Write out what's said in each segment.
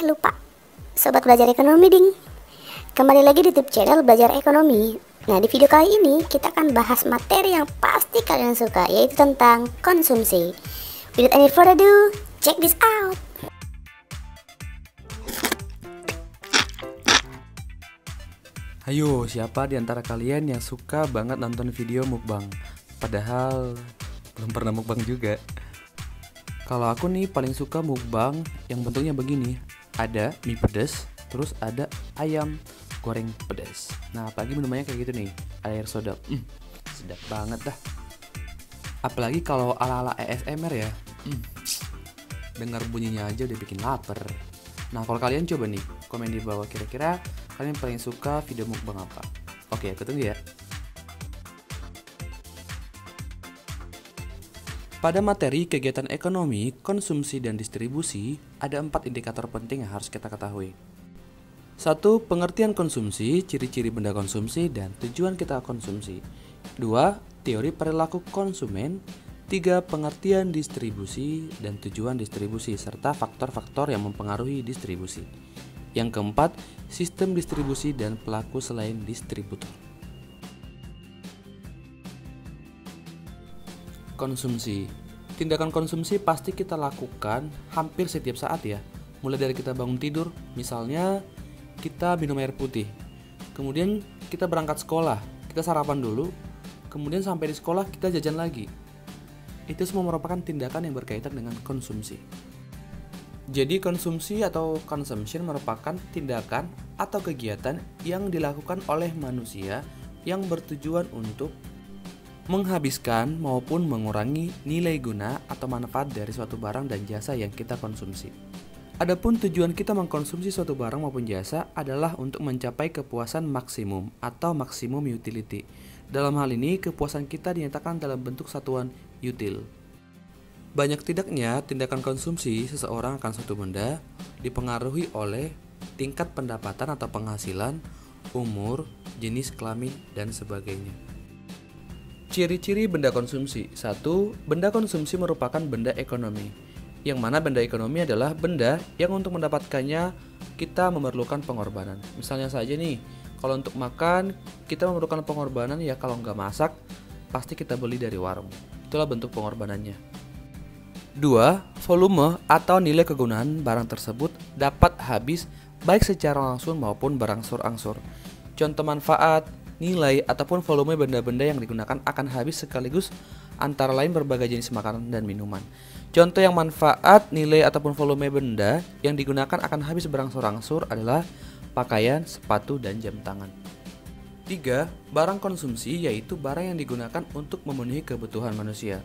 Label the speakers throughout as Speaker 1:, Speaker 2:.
Speaker 1: lupa, Sobat Belajar Ekonomi Ding. Kembali lagi di YouTube channel Belajar Ekonomi. Nah, di video kali ini kita akan bahas materi yang pasti kalian suka, yaitu tentang konsumsi. Without any further ado, check this out.
Speaker 2: Ayo, siapa di antara kalian yang suka banget nonton video mukbang? Padahal belum pernah mukbang juga. Kalau aku nih paling suka mukbang yang bentuknya begini. Ada mie pedas, terus ada ayam goreng pedas. Nah, apalagi minumannya kayak gitu nih, air soda. Sedap banget dah. Apalagi kalau ala-ala ASMR ya. Dengar bunyinya aja udah bikin lapar. Nah, kalau kalian coba nih, komen di bawah kira-kira kalian paling suka video mukbang apa. Oke, aku tunggu ya. Pada materi kegiatan ekonomi, konsumsi, dan distribusi, ada 4 indikator penting yang harus kita ketahui. 1. Pengertian konsumsi, ciri-ciri benda konsumsi, dan tujuan kita konsumsi. 2. Teori perilaku konsumen. 3. Pengertian distribusi dan tujuan distribusi, serta faktor-faktor yang mempengaruhi distribusi. Yang keempat, sistem distribusi dan pelaku selain distributor. Konsumsi. Tindakan konsumsi pasti kita lakukan hampir setiap saat ya. Mulai dari kita bangun tidur, misalnya kita minum air putih. Kemudian kita berangkat sekolah, kita sarapan dulu. Kemudian sampai di sekolah kita jajan lagi. Itu semua merupakan tindakan yang berkaitan dengan konsumsi. Jadi konsumsi atau consumption merupakan tindakan atau kegiatan yang dilakukan oleh manusia yang bertujuan untuk menghabiskan maupun mengurangi nilai guna atau manfaat dari suatu barang dan jasa yang kita konsumsi. Adapun tujuan kita mengkonsumsi suatu barang maupun jasa adalah untuk mencapai kepuasan maksimum atau maksimum utility. Dalam hal ini, kepuasan kita dinyatakan dalam bentuk satuan util. Banyak tidaknya tindakan konsumsi seseorang akan suatu benda dipengaruhi oleh tingkat pendapatan atau penghasilan, umur, jenis kelamin, dan sebagainya. Ciri-ciri benda konsumsi. 1. Benda konsumsi merupakan benda ekonomi. Yang mana benda ekonomi adalah benda yang untuk mendapatkannya kita memerlukan pengorbanan. Misalnya saja nih, kalau untuk makan kita memerlukan pengorbanan, ya kalau nggak masak pasti kita beli dari warung. Itulah bentuk pengorbanannya. 2. Volume atau nilai kegunaan barang tersebut dapat habis baik secara langsung maupun berangsur-angsur. Contoh manfaat, nilai, ataupun volume benda-benda yang digunakan akan habis sekaligus, antara lain berbagai jenis makanan dan minuman. Contoh yang manfaat, nilai, ataupun volume benda yang digunakan akan habis berangsur-angsur adalah pakaian, sepatu, dan jam tangan. 3. Barang konsumsi yaitu barang yang digunakan untuk memenuhi kebutuhan manusia.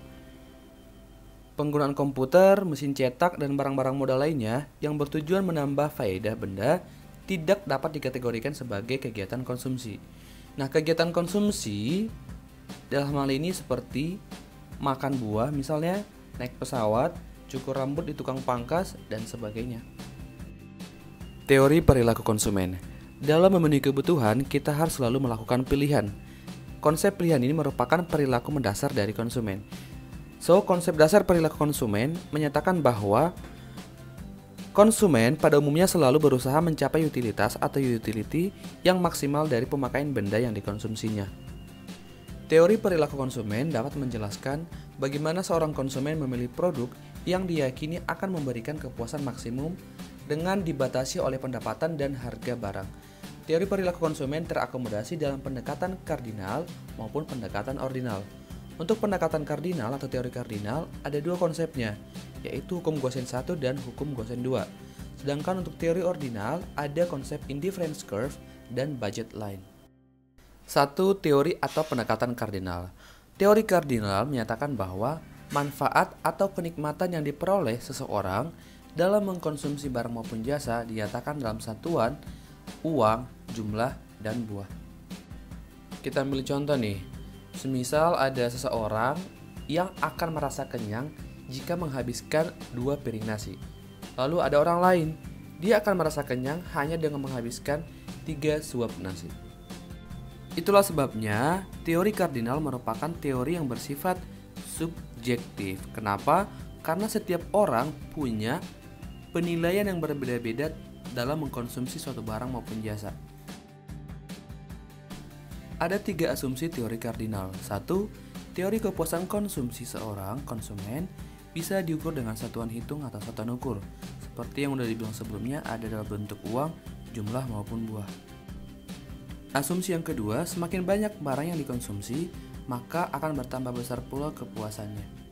Speaker 2: Penggunaan komputer, mesin cetak, dan barang-barang modal lainnya yang bertujuan menambah faedah benda tidak dapat dikategorikan sebagai kegiatan konsumsi. Nah, kegiatan konsumsi dalam hal ini seperti makan buah misalnya, naik pesawat, cukur rambut di tukang pangkas, dan sebagainya. Teori perilaku konsumen. Dalam memenuhi kebutuhan, kita harus selalu melakukan pilihan. Konsep pilihan ini merupakan perilaku mendasar dari konsumen. Konsep dasar perilaku konsumen menyatakan bahwa konsumen pada umumnya selalu berusaha mencapai utilitas atau utility yang maksimal dari pemakaian benda yang dikonsumsinya. Teori perilaku konsumen dapat menjelaskan bagaimana seorang konsumen memilih produk yang diyakini akan memberikan kepuasan maksimum dengan dibatasi oleh pendapatan dan harga barang. Teori perilaku konsumen terakomodasi dalam pendekatan kardinal maupun pendekatan ordinal. Untuk pendekatan kardinal atau teori kardinal ada 2 konsepnya, yaitu hukum Gaussian 1 dan hukum Gaussian 2. Sedangkan untuk teori ordinal ada konsep indifference curve dan budget line. 1. Teori atau pendekatan kardinal. Teori kardinal menyatakan bahwa manfaat atau kenikmatan yang diperoleh seseorang dalam mengkonsumsi barang maupun jasa dinyatakan dalam satuan uang, jumlah, dan buah. Kita ambil contoh nih. Semisal ada seseorang yang akan merasa kenyang jika menghabiskan 2 piring nasi. Lalu ada orang lain, dia akan merasa kenyang hanya dengan menghabiskan 3 suap nasi. Itulah sebabnya teori kardinal merupakan teori yang bersifat subjektif. Kenapa? Karena setiap orang punya penilaian yang berbeda-beda dalam mengkonsumsi suatu barang maupun jasa. Ada 3 asumsi teori kardinal. 1. Teori kepuasan konsumsi seorang konsumen bisa diukur dengan satuan hitung atau satuan ukur. Seperti yang sudah dibilang sebelumnya, ada dalam bentuk uang, jumlah maupun buah. Asumsi yang kedua, semakin banyak barang yang dikonsumsi, maka akan bertambah besar pula kepuasannya.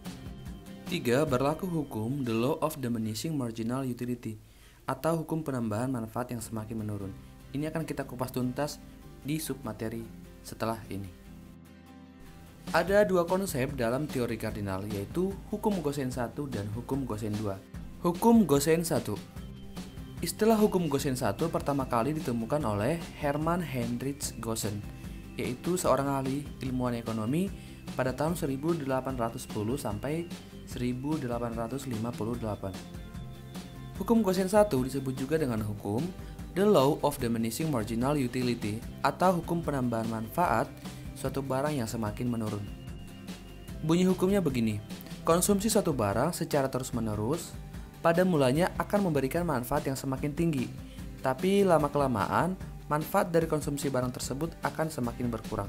Speaker 2: 3. Berlaku hukum the law of diminishing marginal utility atau hukum penambahan manfaat yang semakin menurun. Ini akan kita kupas tuntas di submateri setelah ini. Ada 2 konsep dalam teori kardinal, yaitu hukum Gosen 1 dan hukum Gosen 2. Hukum Gosen 1. Istilah hukum Gosen 1 pertama kali ditemukan oleh Hermann Heinrich Gosen, yaitu seorang ahli ilmuwan ekonomi pada tahun 1810 sampai 1858. Hukum Gosen 1 disebut juga dengan hukum the law of diminishing marginal utility atau hukum penambahan manfaat suatu barang yang semakin menurun. Bunyi hukumnya begini: konsumsi suatu barang secara terus-menerus pada mulanya akan memberikan manfaat yang semakin tinggi, tapi lama-kelamaan manfaat dari konsumsi barang tersebut akan semakin berkurang.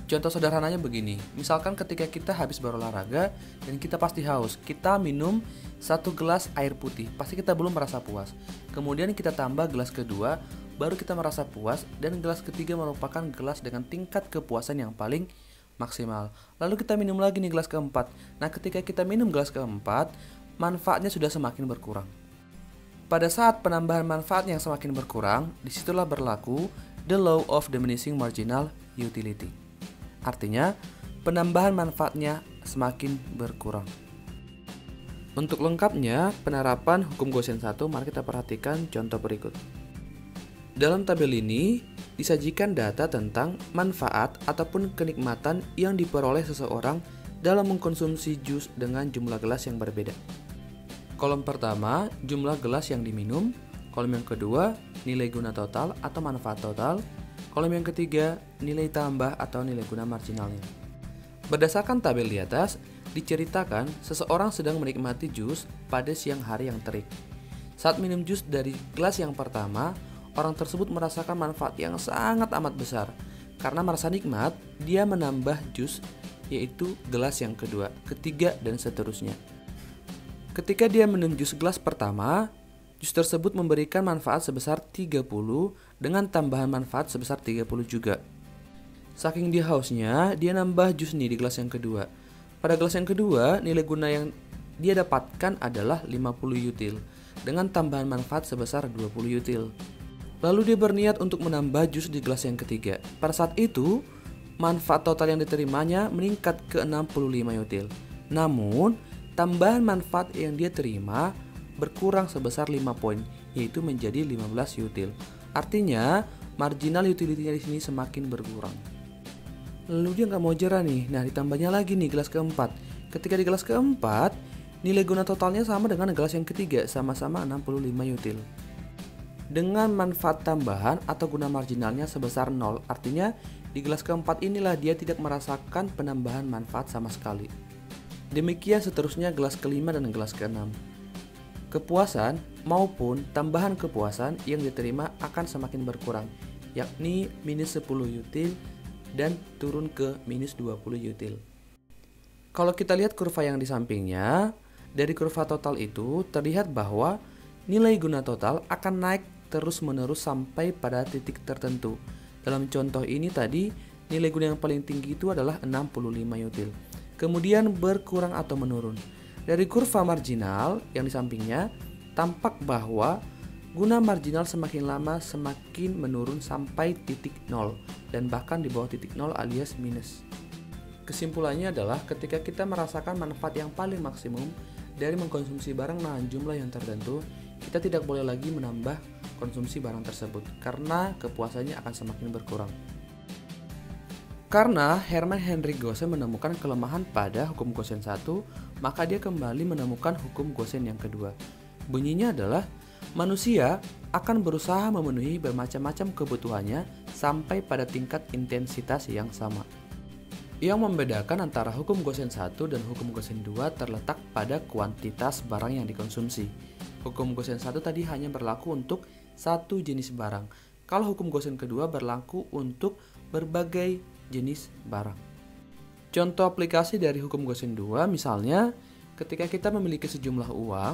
Speaker 2: Contoh sederhananya begini, misalkan ketika kita habis berolahraga dan kita pasti haus, kita minum 1 gelas air putih, pasti kita belum merasa puas. Kemudian kita tambah gelas kedua, baru kita merasa puas, dan gelas ketiga merupakan gelas dengan tingkat kepuasan yang paling maksimal. Lalu kita minum lagi nih gelas keempat. Nah, ketika kita minum gelas keempat, manfaatnya sudah semakin berkurang. Pada saat penambahan manfaat yang semakin berkurang, disitulah berlaku the law of diminishing marginal utility. Artinya, penambahan manfaatnya semakin berkurang. Untuk lengkapnya, penerapan hukum Gosen 1, mari kita perhatikan contoh berikut. Dalam tabel ini, disajikan data tentang manfaat ataupun kenikmatan yang diperoleh seseorang dalam mengkonsumsi jus dengan jumlah gelas yang berbeda. Kolom pertama, jumlah gelas yang diminum. Kolom yang kedua, nilai guna total atau manfaat total. Kolom yang ketiga, nilai tambah atau nilai guna marginalnya. Berdasarkan tabel di atas, diceritakan seseorang sedang menikmati jus pada siang hari yang terik. Saat minum jus dari gelas yang pertama, orang tersebut merasakan manfaat yang sangat amat besar. Karena merasa nikmat, dia menambah jus, yaitu gelas yang kedua, ketiga, dan seterusnya. Ketika dia minum jus gelas pertama, jus tersebut memberikan manfaat sebesar 30 dengan tambahan manfaat sebesar 30 juga. Saking dia hausnya, dia nambah jus nih di gelas yang kedua. Pada gelas yang kedua, nilai guna yang dia dapatkan adalah 50 util dengan tambahan manfaat sebesar 20 util. Lalu dia berniat untuk menambah jus di gelas yang ketiga. Pada saat itu, manfaat total yang diterimanya meningkat ke 65 util. Namun, tambahan manfaat yang dia terima berkurang sebesar 5 poin, yaitu menjadi 15 util. Artinya, marginal utility-nya di sini semakin berkurang. Lalu dia nggak mau jerah nih. Nah, ditambahnya lagi nih gelas keempat. Ketika di gelas keempat, nilai guna totalnya sama dengan gelas yang ketiga, sama-sama 65 util. Dengan manfaat tambahan atau guna marginalnya sebesar 0, artinya di gelas keempat inilah dia tidak merasakan penambahan manfaat sama sekali. Demikian seterusnya gelas kelima dan gelas keenam. Kepuasan maupun tambahan kepuasan yang diterima akan semakin berkurang, yakni minus 10 util dan turun ke minus 20 util. Kalau kita lihat kurva yang di sampingnya, dari kurva total itu terlihat bahwa nilai guna total akan naik terus-menerus sampai pada titik tertentu. Dalam contoh ini tadi, nilai guna yang paling tinggi itu adalah 65 util. Kemudian berkurang atau menurun. Dari kurva marginal yang di sampingnya, tampak bahwa guna marginal semakin lama semakin menurun sampai titik 0 dan bahkan di bawah titik 0 alias minus. Kesimpulannya adalah ketika kita merasakan manfaat yang paling maksimum dari mengkonsumsi barang dengan jumlah yang tertentu, kita tidak boleh lagi menambah konsumsi barang tersebut karena kepuasannya akan semakin berkurang. Karena Hermann Heinrich Gosen menemukan kelemahan pada hukum Gosen 1, maka dia kembali menemukan hukum Gosen yang kedua. Bunyinya adalah manusia akan berusaha memenuhi bermacam-macam kebutuhannya sampai pada tingkat intensitas yang sama. Yang membedakan antara hukum Gosen 1 dan hukum Gosen 2 terletak pada kuantitas barang yang dikonsumsi. Hukum Gaussian 1 tadi hanya berlaku untuk satu jenis barang. Kalau hukum Gaussian kedua berlaku untuk berbagai jenis barang. Contoh aplikasi dari hukum Gaussian 2 misalnya, ketika kita memiliki sejumlah uang,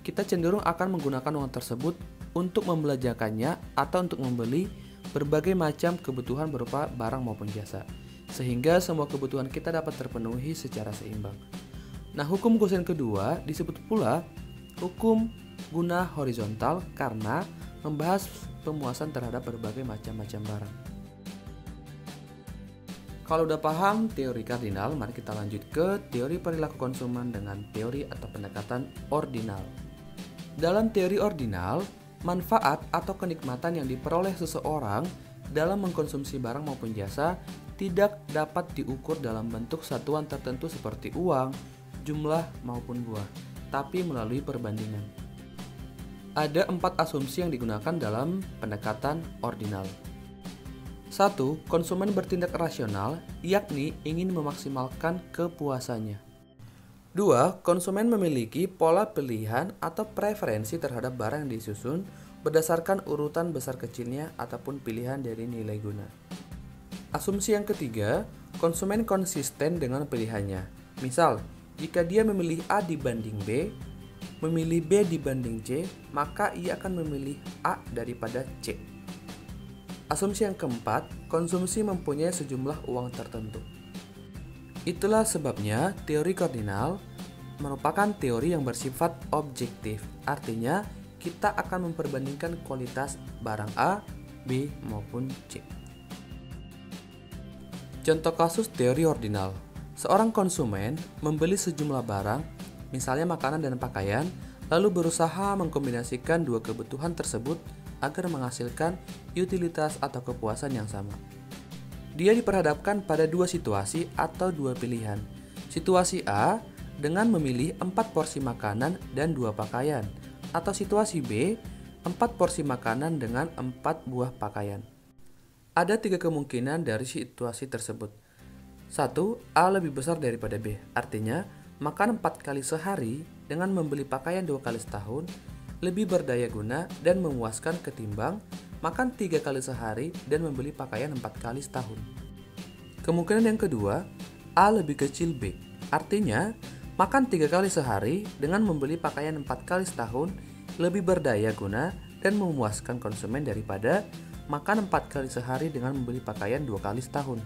Speaker 2: kita cenderung akan menggunakan uang tersebut untuk membelanjakannya atau untuk membeli berbagai macam kebutuhan berupa barang maupun jasa, sehingga semua kebutuhan kita dapat terpenuhi secara seimbang. Nah, hukum Gaussian kedua disebut pula hukum guna horizontal karena membahas pemuasan terhadap berbagai macam-macam barang. Kalau udah paham teori kardinal, mari kita lanjut ke teori perilaku konsumen dengan teori atau pendekatan ordinal. Dalam teori ordinal, manfaat atau kenikmatan yang diperoleh seseorang dalam mengkonsumsi barang maupun jasa tidak dapat diukur dalam bentuk satuan tertentu seperti uang, jumlah maupun buah, tapi melalui perbandingan. Ada 4 asumsi yang digunakan dalam pendekatan ordinal. 1. Konsumen bertindak rasional, yakni ingin memaksimalkan kepuasannya. 2. Konsumen memiliki pola pilihan atau preferensi terhadap barang yang disusun berdasarkan urutan besar kecilnya ataupun pilihan dari nilai guna. Asumsi yang ketiga, konsumen konsisten dengan pilihannya. Misal, jika dia memilih A dibanding B, memilih B dibanding C, maka ia akan memilih A daripada C. Asumsi yang keempat, konsumsi mempunyai sejumlah uang tertentu. Itulah sebabnya teori kardinal merupakan teori yang bersifat objektif. Artinya, kita akan memperbandingkan kualitas barang A, B, maupun C. Contoh kasus teori ordinal. Seorang konsumen membeli sejumlah barang, misalnya makanan dan pakaian, lalu berusaha mengkombinasikan dua kebutuhan tersebut agar menghasilkan utilitas atau kepuasan yang sama. Dia diperhadapkan pada dua situasi atau dua pilihan. Situasi A dengan memilih 4 porsi makanan dan 2 pakaian, atau situasi B 4 porsi makanan dengan 4 buah pakaian. Ada 3 kemungkinan dari situasi tersebut. 1. A lebih besar daripada B, artinya makan 4 kali sehari dengan membeli pakaian 2 kali setahun lebih berdaya guna dan memuaskan ketimbang makan 3 kali sehari dan membeli pakaian 4 kali setahun. Kemungkinan yang kedua, A lebih kecil B, artinya makan 3 kali sehari dengan membeli pakaian 4 kali setahun lebih berdaya guna dan memuaskan konsumen daripada makan 4 kali sehari dengan membeli pakaian 2 kali setahun.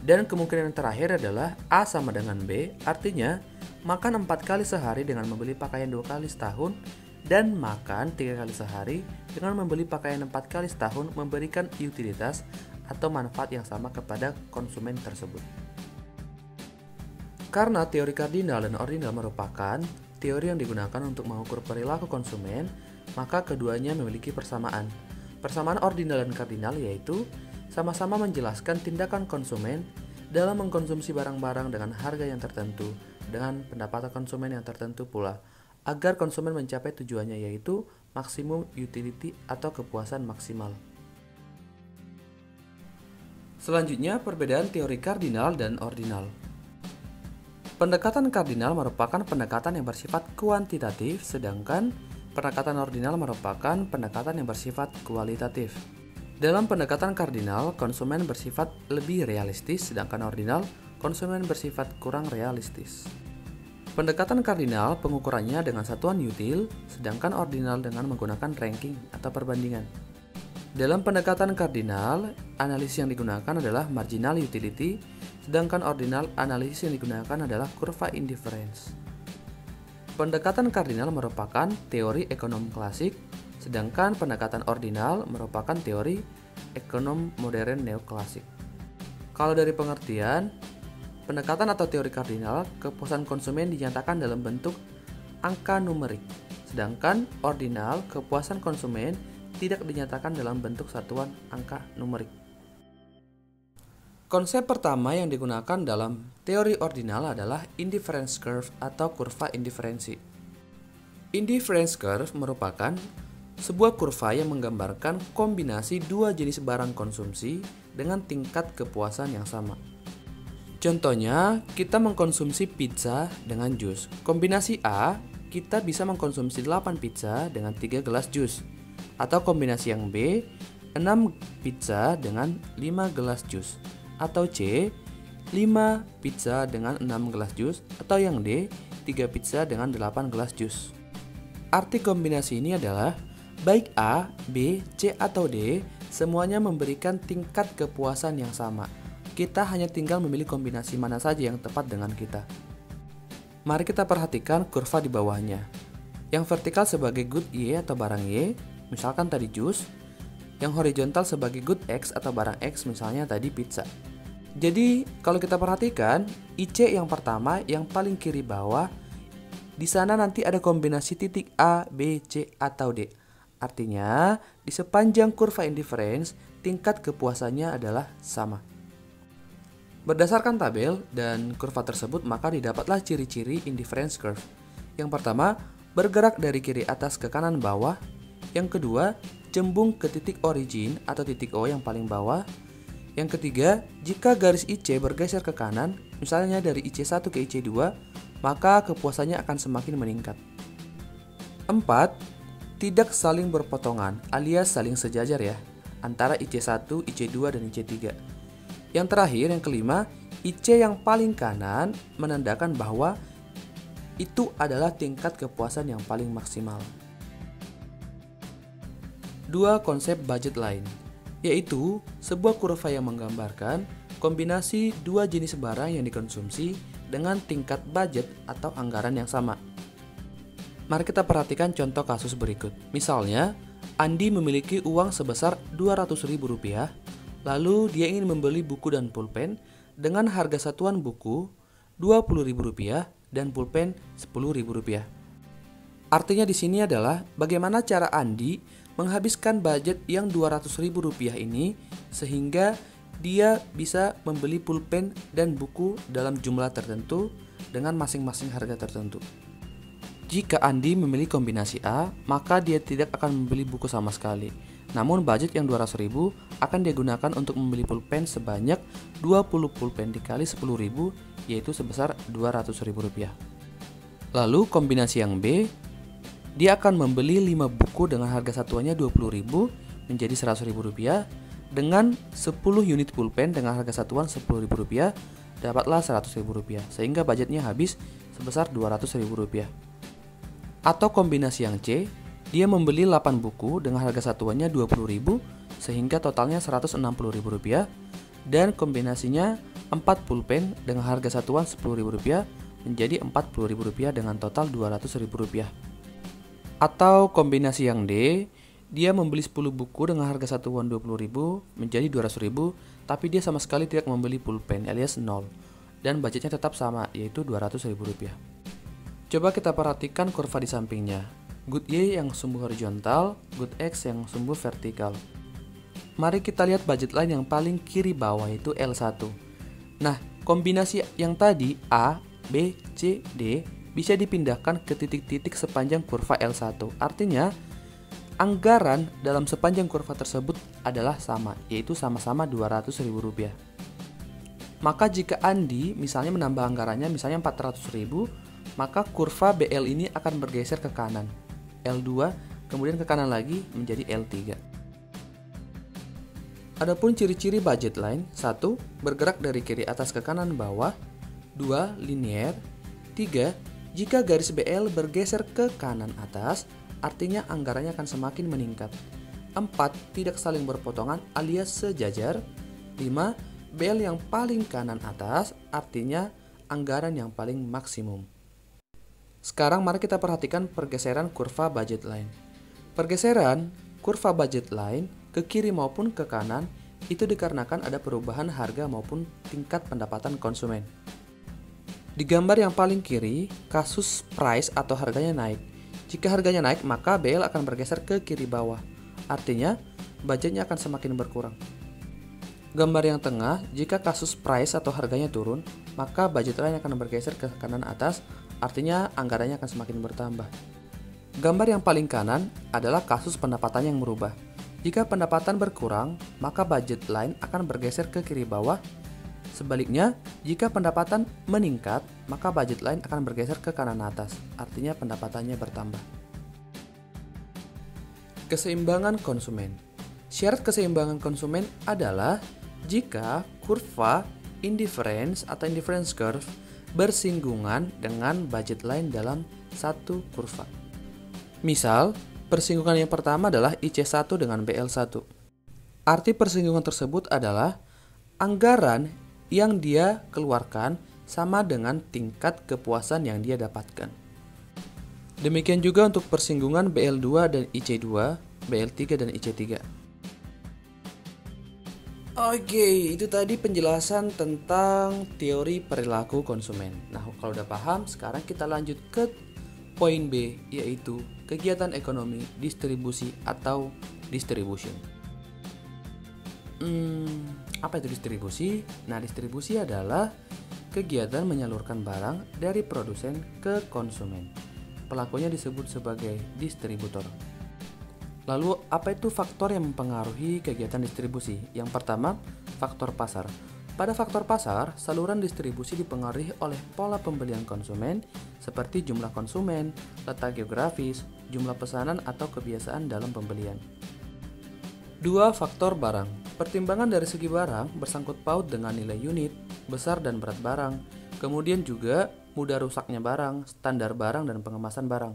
Speaker 2: Dan kemungkinan yang terakhir adalah A sama dengan B, artinya makan 4 kali sehari dengan membeli pakaian 2 kali setahun dan makan 3 kali sehari dengan membeli pakaian 4 kali setahun memberikan utilitas atau manfaat yang sama kepada konsumen tersebut. Karena teori kardinal dan ordinal merupakan teori yang digunakan untuk mengukur perilaku konsumen, maka keduanya memiliki persamaan. Persamaan ordinal dan kardinal yaitu sama-sama menjelaskan tindakan konsumen dalam mengkonsumsi barang-barang dengan harga yang tertentu, dengan pendapatan konsumen yang tertentu pula, agar konsumen mencapai tujuannya yaitu maksimum utility atau kepuasan maksimal. Selanjutnya, perbedaan teori kardinal dan ordinal. Pendekatan kardinal merupakan pendekatan yang bersifat kuantitatif, sedangkan pendekatan ordinal merupakan pendekatan yang bersifat kualitatif. Dalam pendekatan kardinal, konsumen bersifat lebih realistis, sedangkan ordinal, konsumen bersifat kurang realistis. Pendekatan kardinal pengukurannya dengan satuan util, sedangkan ordinal dengan menggunakan ranking atau perbandingan. Dalam pendekatan kardinal, analisis yang digunakan adalah marginal utility, sedangkan ordinal analisis yang digunakan adalah kurva indifference. Pendekatan kardinal merupakan teori ekonom klasik, sedangkan pendekatan ordinal merupakan teori ekonom modern neoklasik. Kalau dari pengertian, pendekatan atau teori kardinal, kepuasan konsumen dinyatakan dalam bentuk angka numerik, sedangkan ordinal, kepuasan konsumen tidak dinyatakan dalam bentuk satuan angka numerik. Konsep pertama yang digunakan dalam teori ordinal adalah indifference curve atau kurva indiferensi. Indifference curve merupakan sebuah kurva yang menggambarkan kombinasi dua jenis barang konsumsi dengan tingkat kepuasan yang sama. Contohnya, kita mengkonsumsi pizza dengan jus. Kombinasi A kita bisa mengkonsumsi 8 pizza dengan 3 gelas jus. Atau kombinasi yang B, 6 pizza dengan 5 gelas jus. Atau C, 5 pizza dengan 6 gelas jus. Atau yang D, 3 pizza dengan 8 gelas jus. Arti kombinasi ini adalah baik A, B, C atau D, semuanya memberikan tingkat kepuasan yang sama. Kita hanya tinggal memilih kombinasi mana saja yang tepat dengan kita. Mari kita perhatikan kurva di bawahnya. Yang vertikal sebagai good Y atau barang Y, misalkan tadi jus. Yang horizontal sebagai good X atau barang X, misalnya tadi pizza. Jadi kalau kita perhatikan, IC yang pertama yang paling kiri bawah, di sana nanti ada kombinasi titik A, B, C, atau D. Artinya, di sepanjang kurva indifference, tingkat kepuasannya adalah sama. Berdasarkan tabel dan kurva tersebut, maka didapatlah ciri-ciri indifference curve. Yang pertama, bergerak dari kiri atas ke kanan bawah. Yang kedua, cembung ke titik origin atau titik O yang paling bawah. Yang ketiga, jika garis IC bergeser ke kanan, misalnya dari IC1 ke IC2, maka kepuasannya akan semakin meningkat. 4. Tidak saling berpotongan alias saling sejajar ya, antara IC1, IC2, dan IC3. Yang terakhir, yang kelima, IC yang paling kanan menandakan bahwa itu adalah tingkat kepuasan yang paling maksimal. 2. Konsep budget line, yaitu sebuah kurva yang menggambarkan kombinasi dua jenis barang yang dikonsumsi dengan tingkat budget atau anggaran yang sama. Mari kita perhatikan contoh kasus berikut. Misalnya, Andi memiliki uang sebesar Rp200.000, lalu dia ingin membeli buku dan pulpen dengan harga satuan buku Rp20.000 dan pulpen Rp10.000. Artinya di sini adalah bagaimana cara Andi menghabiskan budget yang Rp200.000 ini sehingga dia bisa membeli pulpen dan buku dalam jumlah tertentu dengan masing-masing harga tertentu. Jika Andi memilih kombinasi A, maka dia tidak akan membeli buku sama sekali. Namun budget yang Rp200.000 akan digunakan untuk membeli pulpen sebanyak 20 pulpen dikali Rp10.000, yaitu sebesar Rp200.000. Lalu kombinasi yang B, dia akan membeli 5 buku dengan harga satuannya Rp20.000 menjadi Rp100.000. Dengan 10 unit pulpen dengan harga satuan Rp10.000, dapatlah Rp100.000, sehingga budgetnya habis sebesar Rp200.000. Atau kombinasi yang C, dia membeli 8 buku dengan harga satuannya Rp20.000 sehingga totalnya Rp160.000, dan kombinasinya 4 pulpen dengan harga satuan Rp10.000 menjadi Rp40.000 dengan total Rp200.000. Atau kombinasi yang D, dia membeli 10 buku dengan harga satuan Rp20.000 menjadi Rp200.000, tapi dia sama sekali tidak membeli pulpen alias 0, dan budgetnya tetap sama yaitu Rp200.000. Coba kita perhatikan kurva di sampingnya. Good Y yang sumbu horizontal, good X yang sumbu vertikal. Mari kita lihat budget line yang paling kiri bawah yaitu L1. Nah, kombinasi yang tadi A, B, C, D bisa dipindahkan ke titik-titik sepanjang kurva L1. Artinya, anggaran dalam sepanjang kurva tersebut adalah sama, yaitu sama-sama Rp200.000. Maka jika Andi misalnya menambah anggarannya misalnya Rp400.000, maka kurva BL ini akan bergeser ke kanan, L2, kemudian ke kanan lagi menjadi L3. Adapun ciri-ciri budget line: 1. Bergerak dari kiri atas ke kanan bawah. 2. Linear. 3. Jika garis BL bergeser ke kanan atas, artinya anggarannya akan semakin meningkat. 4. Tidak saling berpotongan alias sejajar. 5. BL yang paling kanan atas, artinya anggaran yang paling maksimum. Sekarang mari kita perhatikan pergeseran kurva budget line. Pergeseran kurva budget line ke kiri maupun ke kanan itu dikarenakan ada perubahan harga maupun tingkat pendapatan konsumen. Di gambar yang paling kiri, kasus price atau harganya naik. Jika harganya naik, maka BL akan bergeser ke kiri bawah. Artinya, budgetnya akan semakin berkurang. Gambar yang tengah, jika kasus price atau harganya turun, maka budget line akan bergeser ke kanan atas. Artinya anggarannya akan semakin bertambah. Gambar yang paling kanan adalah kasus pendapatan yang merubah. Jika pendapatan berkurang, maka budget line akan bergeser ke kiri bawah, Sebaliknya, jika pendapatan meningkat, maka budget line akan bergeser ke kanan atas, artinya pendapatannya bertambah. Keseimbangan konsumen. Syarat keseimbangan konsumen adalah jika kurva indifference atau indifference curve bersinggungan dengan budget line dalam satu kurva. Misal, persinggungan yang pertama adalah IC1 dengan BL1. Arti persinggungan tersebut adalah anggaran yang dia keluarkan sama dengan tingkat kepuasan yang dia dapatkan. Demikian juga untuk persinggungan BL2 dan IC2, BL3 dan IC3. Oke, itu tadi penjelasan tentang teori perilaku konsumen. Nah, kalau udah paham, sekarang kita lanjut ke poin B, yaitu kegiatan ekonomi distribusi atau distribution. Apa itu distribusi? Nah, distribusi adalah kegiatan menyalurkan barang dari produsen ke konsumen. Pelakunya disebut sebagai distributor. Lalu, apa itu faktor yang mempengaruhi kegiatan distribusi? Yang pertama, faktor pasar. Pada faktor pasar, saluran distribusi dipengaruhi oleh pola pembelian konsumen seperti jumlah konsumen, letak geografis, jumlah pesanan atau kebiasaan dalam pembelian. 2. Faktor barang. Pertimbangan dari segi barang bersangkut paut dengan nilai unit, besar dan berat barang, kemudian juga mudah rusaknya barang, standar barang dan pengemasan barang.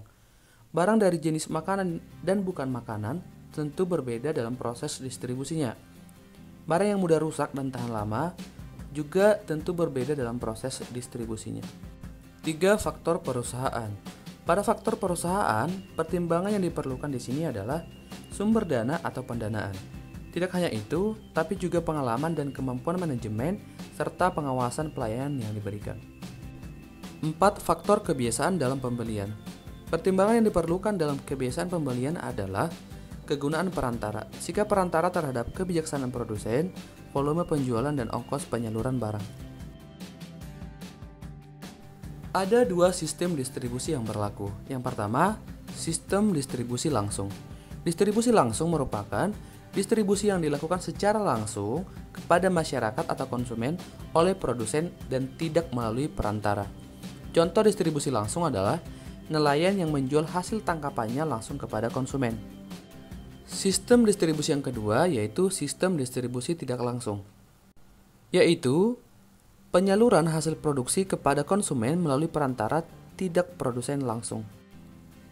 Speaker 2: Barang dari jenis makanan dan bukan makanan tentu berbeda dalam proses distribusinya. Barang yang mudah rusak dan tahan lama juga tentu berbeda dalam proses distribusinya. 3. Faktor perusahaan. Pada faktor perusahaan, pertimbangan yang diperlukan di sini adalah sumber dana atau pendanaan. Tidak hanya itu, tapi juga pengalaman dan kemampuan manajemen serta pengawasan pelayanan yang diberikan. 4. Faktor kebiasaan dalam pembelian. Pertimbangan yang diperlukan dalam kebiasaan pembelian adalah kegunaan perantara, sikap perantara terhadap kebijaksanaan produsen, volume penjualan dan ongkos penyaluran barang. Ada 2 sistem distribusi yang berlaku. Yang pertama, sistem distribusi langsung. Distribusi langsung merupakan distribusi yang dilakukan secara langsung kepada masyarakat atau konsumen oleh produsen dan tidak melalui perantara. Contoh distribusi langsung adalah nelayan yang menjual hasil tangkapannya langsung kepada konsumen. Sistem distribusi yang kedua yaitu sistem distribusi tidak langsung, yaitu penyaluran hasil produksi kepada konsumen melalui perantara tidak produsen langsung.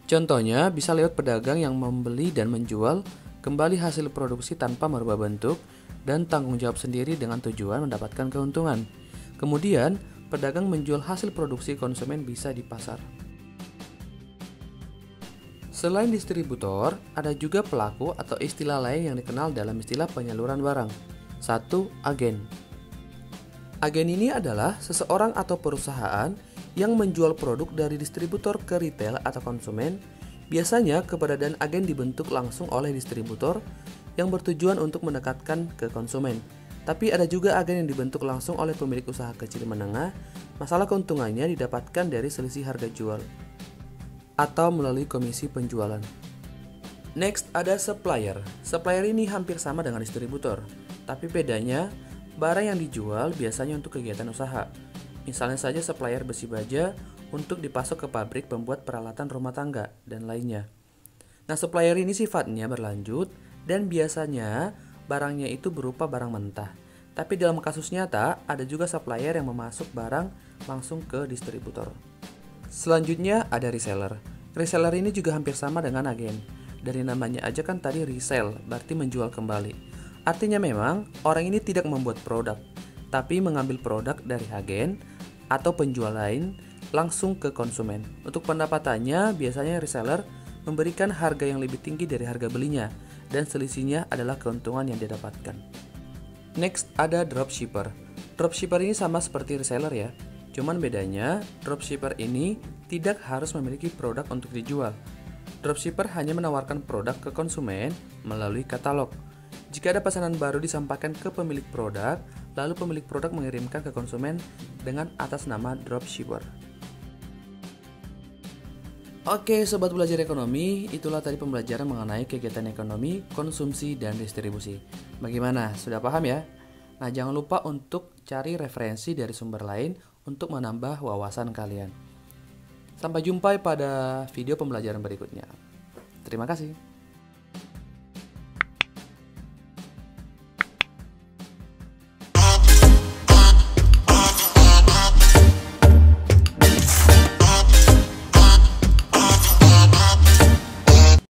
Speaker 2: Contohnya bisa lewat pedagang yang membeli dan menjual kembali hasil produksi tanpa merubah bentuk dan tanggung jawab sendiri dengan tujuan mendapatkan keuntungan. Kemudian, pedagang menjual hasil produksi konsumen bisa di pasar. Selain distributor, ada juga pelaku atau istilah lain yang dikenal dalam istilah penyaluran barang. 1. Agen. Agen ini adalah seseorang atau perusahaan yang menjual produk dari distributor ke retail atau konsumen. Biasanya keberadaan agen dibentuk langsung oleh distributor yang bertujuan untuk mendekatkan ke konsumen. Tapi ada juga agen yang dibentuk langsung oleh pemilik usaha kecil menengah. Masalah keuntungannya didapatkan dari selisih harga jual atau melalui komisi penjualan. Next ada supplier. Supplier ini hampir sama dengan distributor, tapi bedanya barang yang dijual biasanya untuk kegiatan usaha. Misalnya saja supplier besi baja untuk dipasok ke pabrik pembuat peralatan rumah tangga dan lainnya. Nah, supplier ini sifatnya berlanjut dan biasanya barangnya itu berupa barang mentah. Tapi dalam kasus nyata ada juga supplier yang memasuk barang langsung ke distributor. Selanjutnya ada reseller. Reseller ini juga hampir sama dengan agen. Dari namanya aja kan tadi resell, berarti menjual kembali. Artinya memang orang ini tidak membuat produk, tapi mengambil produk dari agen atau penjual lain langsung ke konsumen. Untuk pendapatannya biasanya reseller memberikan harga yang lebih tinggi dari harga belinya dan selisihnya adalah keuntungan yang dia dapatkan. Next ada dropshipper. Dropshipper ini sama seperti reseller ya. Cuman bedanya, dropshipper ini tidak harus memiliki produk untuk dijual. Dropshipper hanya menawarkan produk ke konsumen melalui katalog. Jika ada pesanan baru disampaikan ke pemilik produk, lalu pemilik produk mengirimkan ke konsumen dengan atas nama dropshipper. Oke, sobat belajar ekonomi, itulah tadi pembelajaran mengenai kegiatan ekonomi, konsumsi, dan distribusi. Bagaimana? Sudah paham ya? Nah, jangan lupa untuk cari referensi dari sumber lain untuk menambah wawasan kalian. Sampai jumpa pada video pembelajaran berikutnya. Terima kasih.